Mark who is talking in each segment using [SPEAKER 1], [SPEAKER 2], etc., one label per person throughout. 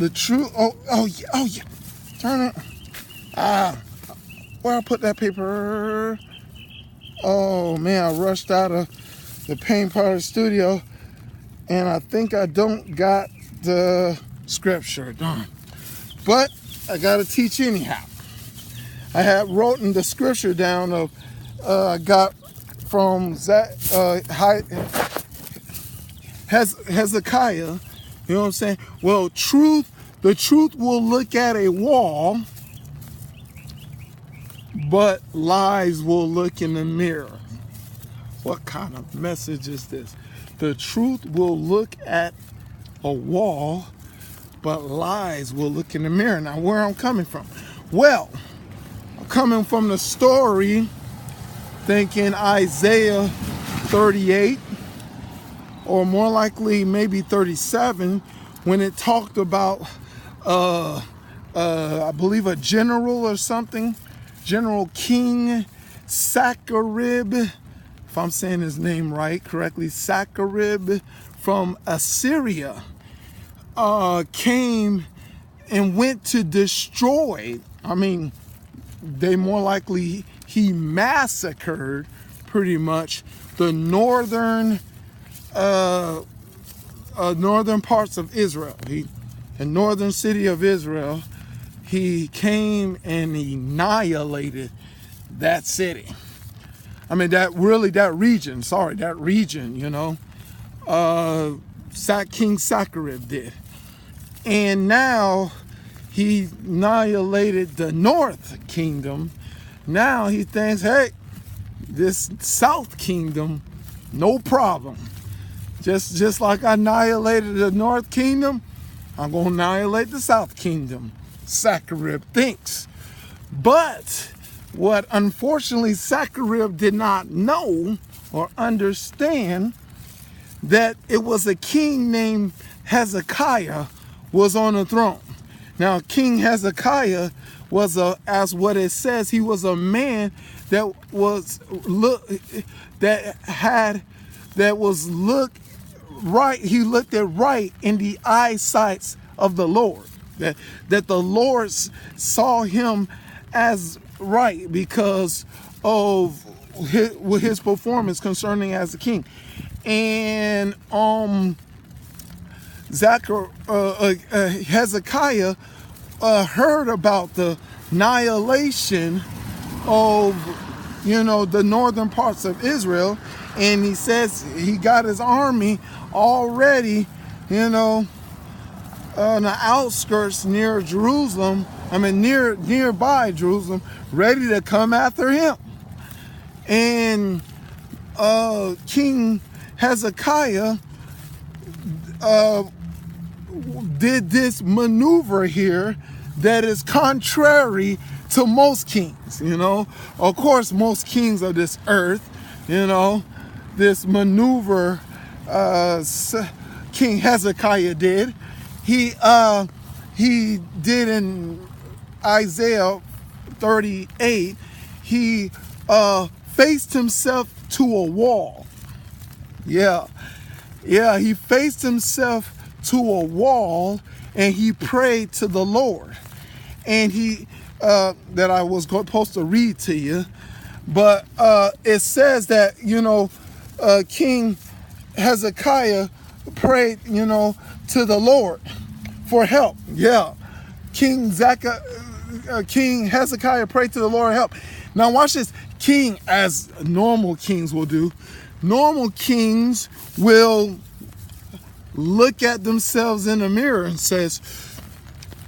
[SPEAKER 1] the truth. Oh, yeah. Turn it. Where I put that paper? Oh man, I rushed out of the paint part of the studio, and I think I don't got the scripture done. But I gotta teach anyhow. I had written the scripture down of I got from Hezekiah. You know what I'm saying? Well, the truth will look at a wall, but lies will look in the mirror. What kind of message is this? The truth will look at a wall, but lies will look in the mirror. Now, where I'm coming from? Well, I'm coming from the story, thinking Isaiah 38, or more likely maybe 37, when it talked about, I believe a general or something, General King Sennacherib, if I'm saying his name right, correctly, Sennacherib from Assyria, came and went to destroy. I mean, they more likely, he massacred pretty much the northern parts of Israel. The northern city of Israel, he came and annihilated that city. I mean, that region, you know, King Sennacherib did. And now he annihilated the north kingdom. Now he thinks, hey, this south kingdom, no problem. Just like I annihilated the north kingdom, I'm going to annihilate the south kingdom, Sennacherib thinks. But what unfortunately Sennacherib did not know or understand, that it was a king named Hezekiah was on the throne. Now, King Hezekiah was as what it says, he was a man that was right. He looked at right in the eyesight of the Lord. That the Lord saw him as right because of his performance concerning as a king. And Hezekiah heard about the annihilation of, the northern parts of Israel, and he says he got his army already, on the outskirts near Jerusalem. Nearby Jerusalem, ready to come after him. And King Hezekiah did this maneuver here that is contrary to most kings. Of course, most kings of this earth, this maneuver King Hezekiah did. He did in Isaiah 38. He faced himself to a wall. He faced himself to a wall, and he prayed to the Lord. And he that I was supposed to read to you, but it says that King Hezekiah prayed to the Lord for help. King Hezekiah prayed to the Lord for help. Now watch this. King, as normal kings will do, normal kings will look at themselves in the mirror and says,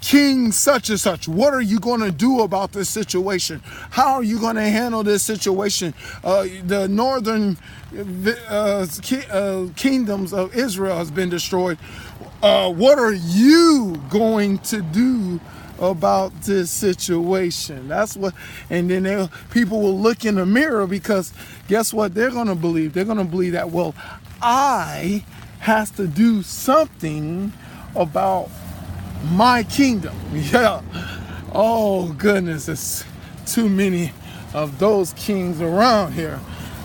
[SPEAKER 1] King such and such, what are you going to do about this situation? How are you going to handle this situation? The northern kingdoms of Israel has been destroyed. What are you going to do about this situation? That's what, and then people will look in the mirror, because guess what they're going to believe? They're going to believe that, well, I has to do something about my kingdom. Oh goodness, it's too many of those kings around here.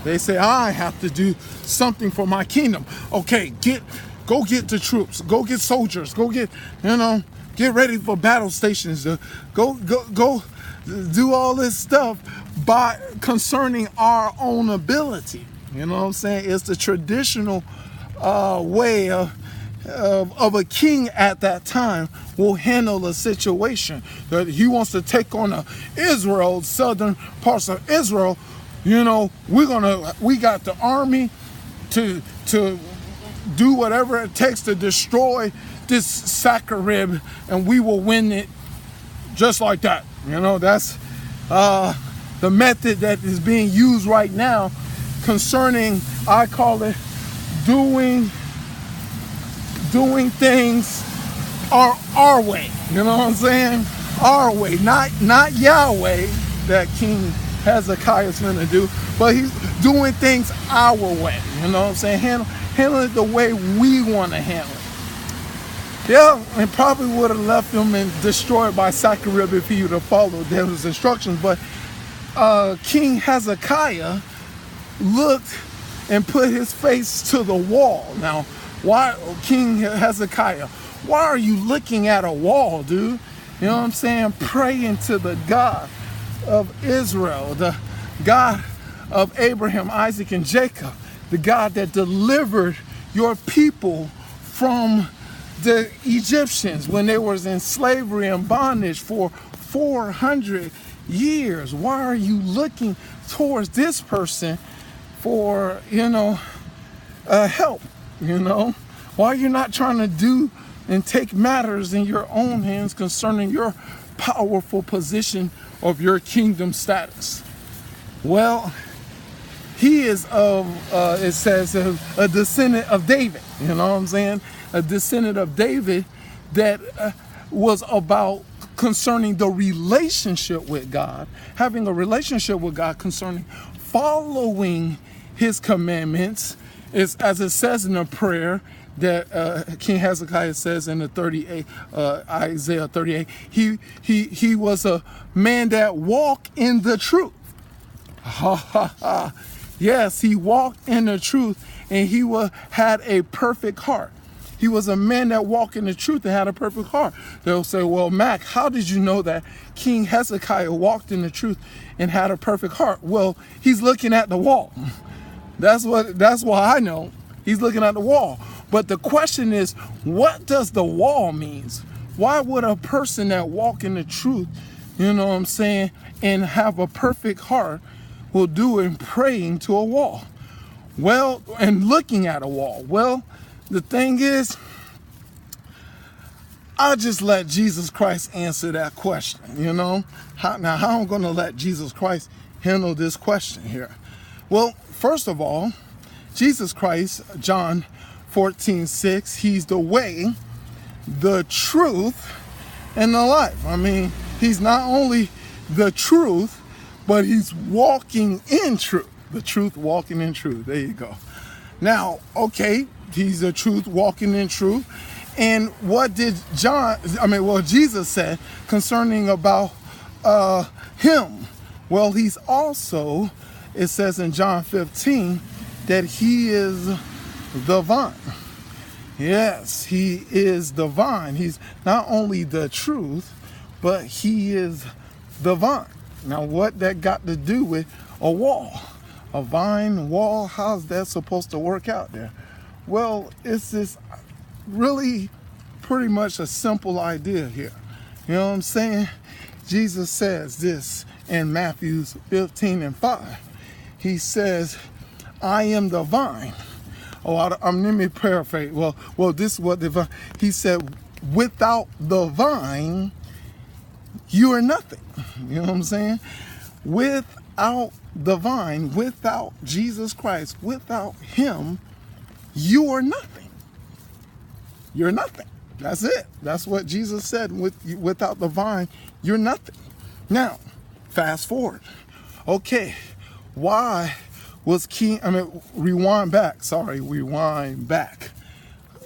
[SPEAKER 1] They say, I have to do something for my kingdom. Okay, go get the troops, go get soldiers, go get, get ready for battle stations, to go do all this stuff by concerning our own ability. You know what I'm saying? It's the traditional way of a king at that time will handle a situation. That he wants to take on Israel, southern parts of Israel. You know, we got the army to do whatever it takes to destroy this Sennacherib, and we will win it just like that. You know, that's the method that is being used right now concerning, I call it, doing things our way. You know what I'm saying? Our way, not Yahweh that King Hezekiah is going to do, but he's doing things our way. You know what I'm saying? Handle it the way we want to handle it. Yeah, and probably would have left him and destroyed by Sennacherib if he would have followed those instructions. But King Hezekiah looked and put his face to the wall. Now, why, King Hezekiah, why are you looking at a wall, dude? You know what I'm saying? Praying to the God of Israel, the God of Abraham, Isaac, and Jacob, the God that delivered your people from the Egyptians when they was in slavery and bondage for 400 years. Why are you looking towards this person for, help? Why are you not trying to do and take matters in your own hands concerning your powerful position of your kingdom status? Well, he is it says, a descendant of David. You know what I'm saying? A descendant of David that was about concerning the relationship with God, having a relationship with God concerning following his commandments, is as it says in the prayer that King Hezekiah says in the 38, Isaiah 38. He was a man that walked in the truth. Ha ha ha. Yes, he walked in the truth, and he had a perfect heart. He was a man that walked in the truth and had a perfect heart. They'll say, well, Mac, how did you know that King Hezekiah walked in the truth and had a perfect heart? Well, he's looking at the wall. That's why I know. He's looking at the wall. But the question is, what does the wall mean? Why would a person that walk in the truth, you know what I'm saying, and have a perfect heart will do in praying to a wall? Well, and looking at a wall. Well, the thing is, I'll just let Jesus Christ answer that question, How I'm going to let Jesus Christ handle this question here? Well, first of all, Jesus Christ, John 14:6, he's the way, the truth, and the life. I mean, he's not only the truth, but he's walking in truth. The truth, walking in truth. There you go. Now, okay, he's the truth, walking in truth. And what did Jesus said concerning about him? Well, he's also, it says in John 15, that he is the vine. Yes, he is the vine. He's not only the truth, but he is the vine. Now, what that got to do with a wall? A vine wall, how's that supposed to work out there? Well, it's this really pretty much a simple idea here. You know what I'm saying? Jesus says this in Matthew 15:5. He says, I am the vine. Let me paraphrase. Well, this is what he said, without the vine, you are nothing. You know what I'm saying? Without the vine, without Jesus Christ, without him, you are nothing. You're nothing. That's it. That's what Jesus said. Without the vine, you're nothing. Now, fast forward. Okay, why was rewind back.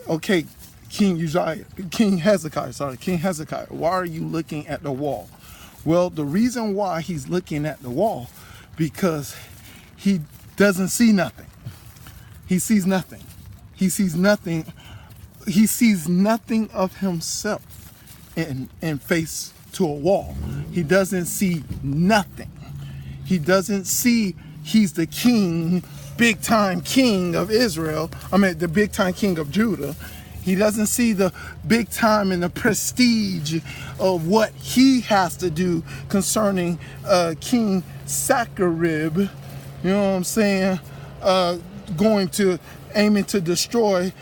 [SPEAKER 1] Okay, King Hezekiah, why are you looking at the wall? Well, the reason why he's looking at the wall, because he doesn't see nothing. He sees nothing. He sees nothing. He sees nothing of himself. and face to a wall. He doesn't see nothing. He doesn't see he's the king, big time king of Israel. I mean, the big time king of Judah. He doesn't see the big time and the prestige of what he has to do concerning King Sennacherib. You know what I'm saying? Aiming to destroy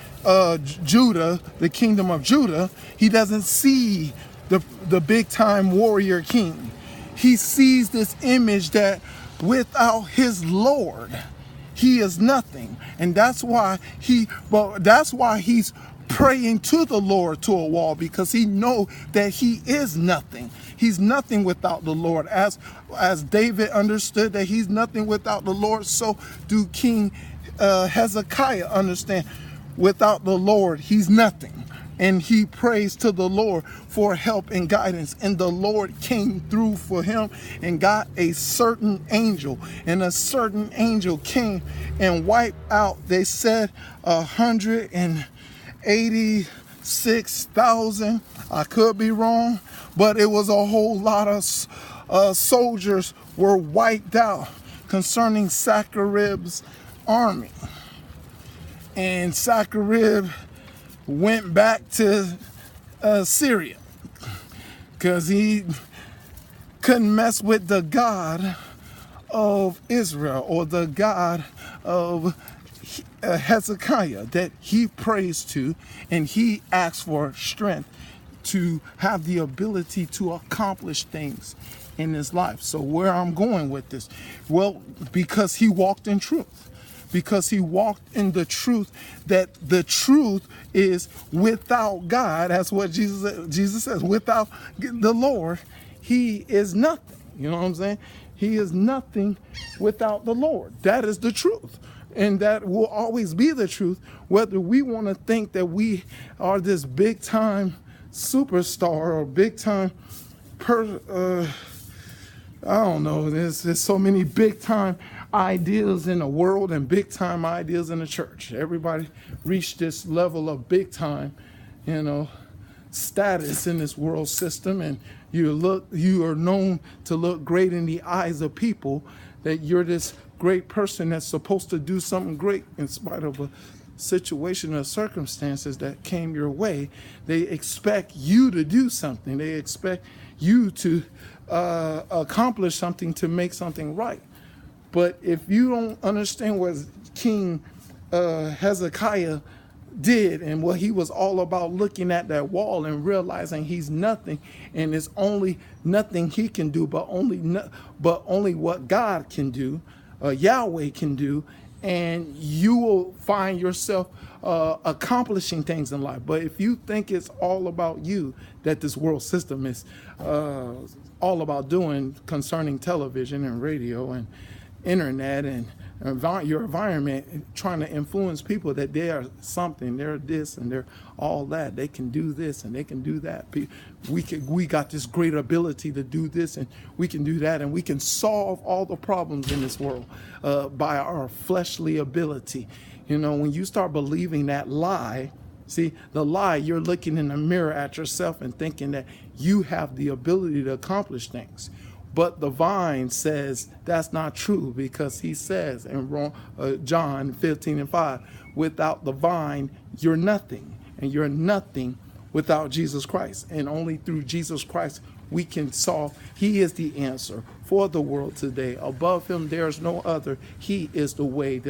[SPEAKER 1] Judah, the kingdom of Judah. He doesn't see the big time warrior king. He sees this image that without his Lord, he is nothing. And that's why he's praying to the Lord to a wall, because he knows that he is nothing. He's nothing without the Lord. As David understood that he's nothing without the Lord, so do King Hezekiah understand. Without the Lord, he's nothing. And he prays to the Lord for help and guidance. And the Lord came through for him and got a certain angel. And a certain angel came and wiped out, they said, 186,000. I could be wrong, but it was a whole lot of soldiers were wiped out concerning Sennacherib's army. And Sennacherib went back to Syria because he couldn't mess with the God of Israel, or the God of Hezekiah that he prays to, and he asks for strength to have the ability to accomplish things in his life. So where I'm going with this, well, because he walked in truth. Because he walked in the truth, that the truth is without God. That's what Jesus says. Without the Lord, he is nothing. You know what I'm saying? He is nothing without the Lord. That is the truth. And that will always be the truth, whether we want to think that we are this big time superstar or big time I don't know. There's so many big time ideas in the world and big time ideas in the church. Everybody reached this level of big time, status in this world system, and you are known to look great in the eyes of people, that you're this great person that's supposed to do something great in spite of a situation or circumstances that came your way. They expect you to do something. They expect you to accomplish something, to make something right. But if you don't understand what King Hezekiah did and what he was all about, looking at that wall and realizing he's nothing, and it's only nothing he can do, but only what God can do, Yahweh can do, and you will find yourself accomplishing things in life. But if you think it's all about you, that this world system is all about doing concerning television and radio and internet and your environment, trying to influence people that they are something, they're this and they're all that, they can do this and they can do that, we got this great ability to do this and we can do that, and we can solve all the problems in this world by our fleshly ability. When you start believing that lie, see, the lie, you're looking in the mirror at yourself and thinking that you have the ability to accomplish things. But the vine says that's not true, because he says in John 15:5, without the vine, you're nothing. And you're nothing without Jesus Christ. And only through Jesus Christ we can solve. He is the answer for the world today. Above him, there's no other. He is the way.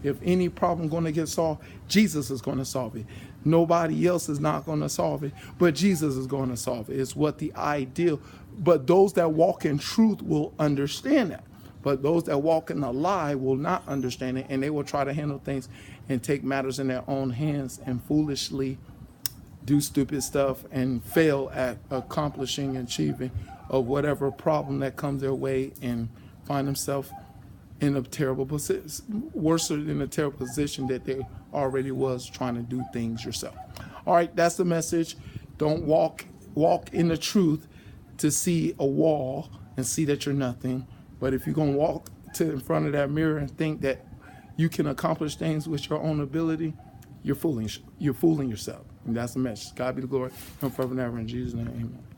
[SPEAKER 1] If any problem going to get solved, Jesus is going to solve it. Nobody else is not going to solve it, but Jesus is going to solve it. It's what the ideal. But those that walk in truth will understand that. But those that walk in a lie will not understand it, and they will try to handle things and take matters in their own hands and foolishly do stupid stuff and fail at accomplishing and achieving of whatever problem that comes their way, and find themselves in a terrible position, worse than a terrible position that they already was, trying to do things yourself. All right, that's the message. Don't walk in the truth to see a wall and see that you're nothing. But if you're going to walk in front of that mirror and think that you can accomplish things with your own ability, you're fooling yourself. And that's the message. God be the glory. No further than ever. In Jesus' name, amen.